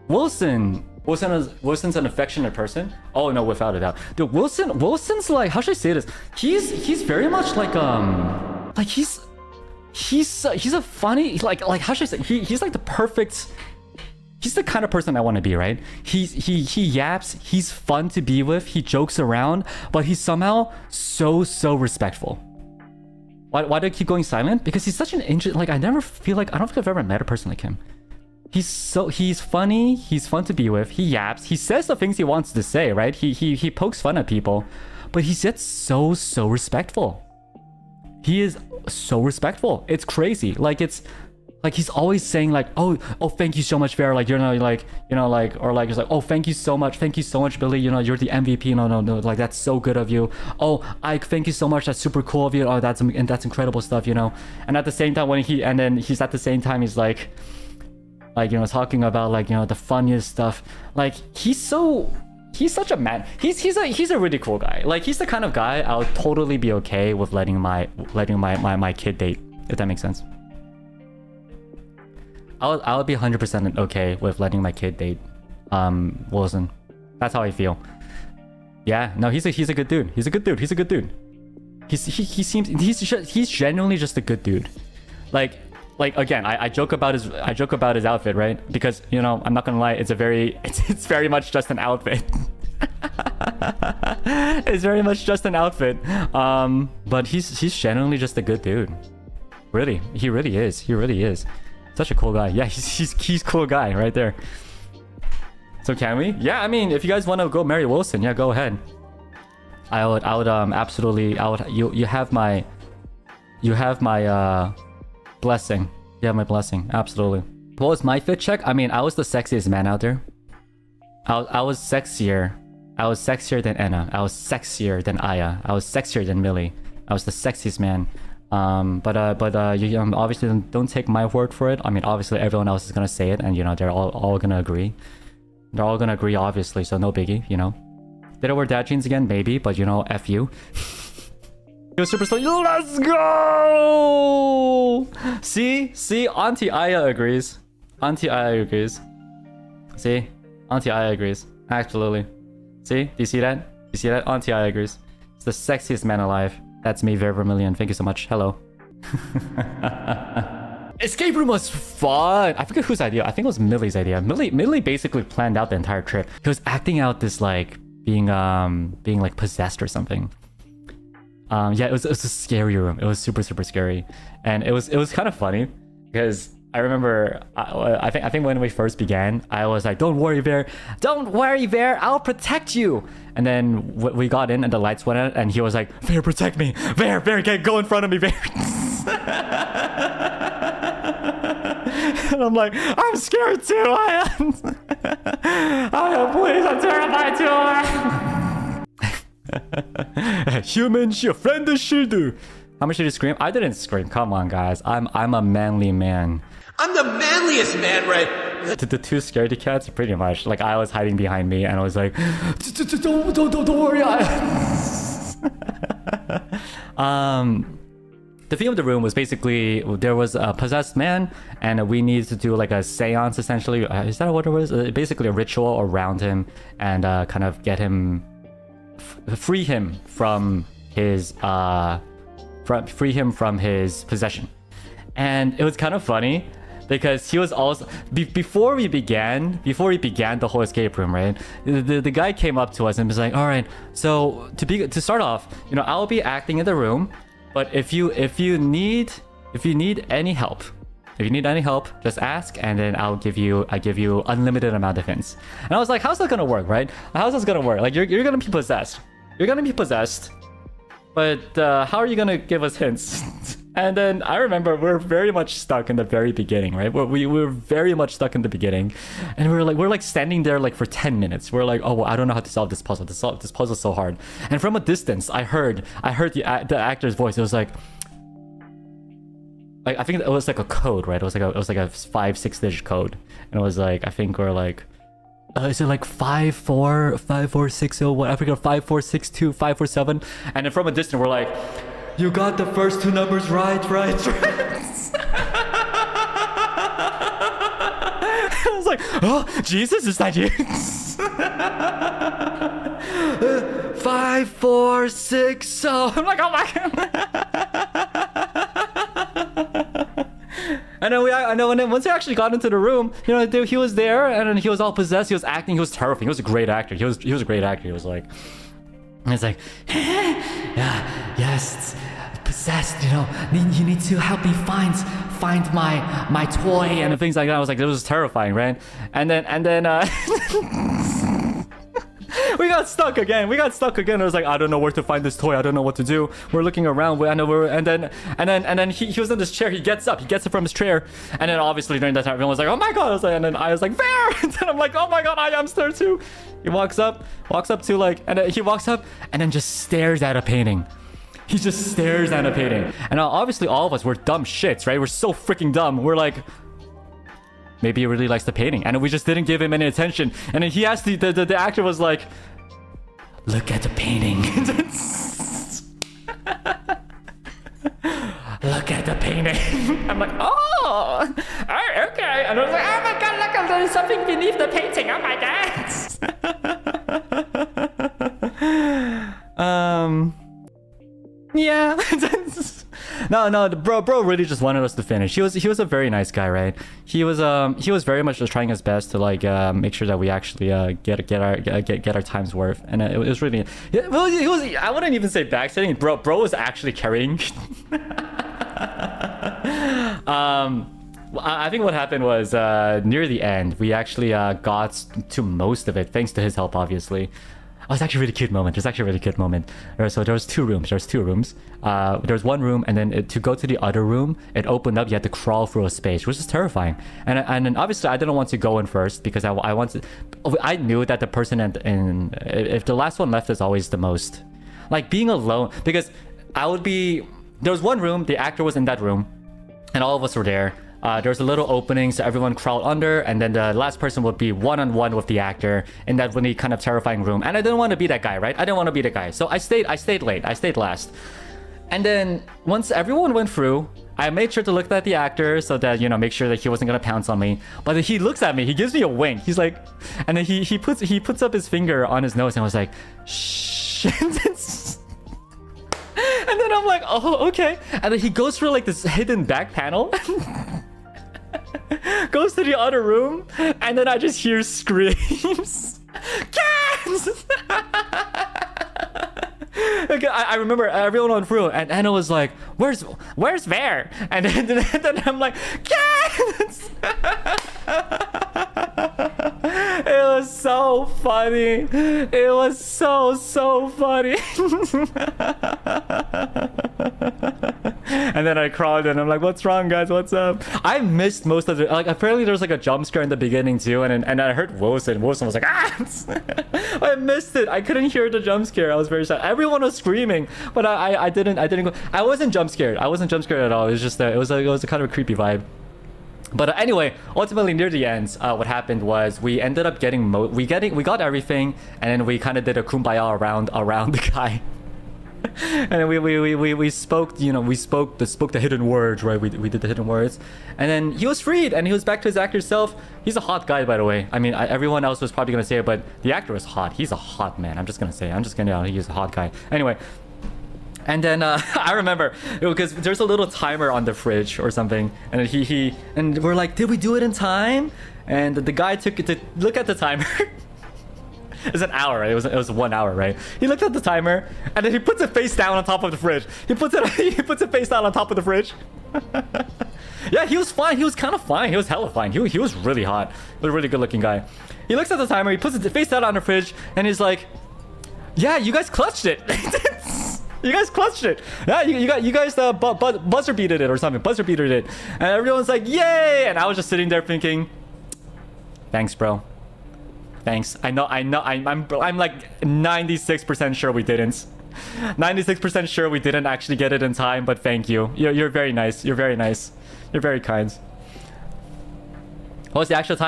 Wilson's an affectionate person. Oh no, without a doubt. Dude, Wilson's like, how should I say this? He's very much like he's a funny, like how should I say? He's like the perfect. He's the kind of person I want to be, right? He yaps, he's fun to be with, he jokes around, but he's somehow so respectful. Why do I keep going silent? Because he's such an interesting, like I don't think I've ever met a person like him. He's funny, he's fun to be with, he yaps, he says the things he wants to say, right? He pokes fun at people, but he's yet so respectful. He is so respectful. It's crazy. Like he's always saying like, oh, thank you so much, Vera. Like, or like, it's like, oh, thank you so much, Billy. You're the MVP. No, like that's so good of you. Oh, thank you so much. That's super cool of you. Oh, that's incredible stuff. And at the same time, he's at the same time, he's like, talking about like, the funniest stuff. Like he's such a man. He's a really cool guy. Like he's the kind of guy I would totally be okay with letting my kid date, if that makes sense. I would be 100% okay with letting my kid date Wilson. That's how I feel. Yeah, no, he's a good dude. He's genuinely just a good dude. Like again, I joke about his outfit, right? Because I'm not gonna lie, it's very much just an outfit. It's very much just an outfit. But he's genuinely just a good dude. Really, he really is. Such a cool guy. Yeah, he's cool guy right there. So can we? Yeah, I mean, if you guys want to go marry Wilson, yeah, go ahead. I would absolutely. You have my blessing. You have my blessing. Absolutely. What was my fit check? I mean, I was the sexiest man out there. I was sexier. I was sexier than Anna. I was sexier than Aya. I was sexier than Millie. I was the sexiest man. But you obviously don't take my word for it. I mean, obviously everyone else is gonna say it, and they're all gonna agree. They're all gonna agree, obviously, so no biggie. Did I wear dad jeans again? Maybe, but F you. Yo, super slow. Let's go. See, Auntie Aya agrees. See, Auntie Aya agrees. Absolutely. See, do you see that? Auntie Aya agrees. It's the sexiest man alive. That's me, Vermillion. Thank you so much. Hello. Escape room was fun. I forget whose idea. I think it was Millie's idea. Millie basically planned out the entire trip. He was acting out this like being like possessed or something. Yeah, it was a scary room. It was super scary, and it was kind of funny because I remember I think when we first began, I was like, "Don't worry, Bear. I'll protect you." And then we got in and the lights went out, and he was like, "Bear, protect me. Bear, get go in front of me, Bear." And I'm like, "I'm scared too. I am. Please, I'm terrified too." Human, your friend should do. How much did you scream? I didn't scream. Come on, guys. I'm a manly man. I'm the manliest man, right? The two scaredy cats, pretty much. Like I was hiding behind me, and I was like, "Don't worry." The theme of the room was basically there was a possessed man, and we needed to do like a seance, essentially. Is that what it was? Basically a ritual around him, and kind of get him, free him from his possession. And it was kind of funny because he was also before we began the whole escape room, right? The guy came up to us and was like, "All right, so to start off, I'll be acting in the room, but if you need any help, just ask, and then I give you unlimited amount of hints." And I was like, "How's that gonna work, right? How's this gonna work? Like you're gonna be possessed. But how are you gonna give us hints?" And then I remember we're very much stuck in the very beginning, right? We were very much stuck in the beginning, and we're standing there like for 10 minutes. We're like, "Oh, well, I don't know how to solve this puzzle. This puzzle's so hard." And from a distance, I heard the actor's voice. It was like I think it was like a code, right? It was like a 5-6 digit code, and it was like, I think we're like, is it like 5460 what? I forget, 5462 547. And then from a distance, we're like, "You got the first two numbers right." I was like, oh, Jesus, is that you? 5, 4, 6, so I'm like, oh my god. And then once he actually got into the room, you know, he was there, and then he was all possessed. He was acting. He was terrifying. He was a great actor. He was a great actor. He was like, yeah, yes, it's possessed. You know, you need to help me find my toy and things like that. I was like, it was terrifying, right? And then we got stuck again. I was like, I don't know where to find this toy. I don't know what to do. We're looking around. And then he was in this chair. He gets up from his chair. And then obviously during that time, everyone was like, oh my god. And then I was like, there. And then I'm like, oh my god, I am scared too. He walks up to like, and then he walks up and then just stares at a painting. He just stares at a painting. And obviously all of us were dumb shits, right? We're so freaking dumb. We're like, maybe he really likes the painting, and we just didn't give him any attention. And then he asked the actor was like, look at the painting. Look at the painting. I'm like, oh, okay. And I was like, oh my god, look, there's something beneath the painting. Oh my god. Yeah. No, bro really just wanted us to finish. He was a very nice guy, right? He was very much just trying his best to like make sure that we actually get our time's worth. And it was really, well, he was, I wouldn't even say backsetting. Bro was actually carrying. I think what happened was near the end we actually got to most of it thanks to his help, obviously. Oh, it's actually a really cute moment. So there was two rooms. There was one room, and then to go to the other room, it opened up. You had to crawl through a space, which is terrifying. And then obviously I didn't want to go in first because I knew that the person if the last one left is always the most, like being alone, because there was one room, the actor was in that room, and all of us were there. There was a little opening, so everyone crawled under, and then the last person would be one-on-one with the actor in that really kind of terrifying room. And I didn't want to be that guy, right? I didn't want to be the guy. So I stayed late. I stayed last. And then once everyone went through, I made sure to look at the actor so that, you know, make sure that he wasn't gonna pounce on me. But then he looks at me, he gives me a wink. He's like, and then he puts up his finger on his nose and was like, shh. And then I'm like, oh, okay. And then he goes through like this hidden back panel. Goes to the other room, and then I just hear screams. Cats! Okay, I remember everyone went through, and Anna was like, "Where's Ver?" And then I'm like, "Cats!" It was so funny. It was so funny. And then I crawled in. I'm like, "What's wrong, guys? What's up?" I missed most of it. Like, apparently there was like a jump scare in the beginning too, and I heard Wilson. Wilson was like, "Ah!" I missed it. I couldn't hear the jump scare. I was very sad. Everyone was screaming, but I didn't go. I wasn't jump scared. I wasn't jump scared at all. It was just it was a kind of a creepy vibe. But anyway, ultimately near the end, what happened was we ended up getting we got everything, and then we kind of did a kumbaya around the guy. And then we spoke, you know, we spoke the hidden words, right? We did the hidden words, and then he was freed, and he was back to his actor self. He's a hot guy, by the way. I mean, everyone else was probably gonna say it, but the actor was hot. He's a hot man. I'm just gonna he's a hot guy. Anyway. And then I remember because there's a little timer on the fridge or something, and he and we're like, did we do it in time? And the guy took it to look at the timer. It was an hour, right? It was 1 hour, right? He looked at the timer, and then he puts it face down on top of the fridge. He puts it face down on top of the fridge. Yeah, he was fine. He was kind of fine. He was hella fine. He was really hot. He was a really good looking guy. He looks at the timer. He puts it face down on the fridge, and he's like, "Yeah, you guys clutched it." You guys clutched it. Yeah, you guys buzzer beated it or something. Buzzer beated it. And everyone's like, yay! And I was just sitting there thinking, thanks, bro. Thanks. I know. I'm like 96% sure we didn't. 96% sure we didn't actually get it in time, but thank you. You're very nice. You're very nice. You're very kind. What was the actual time?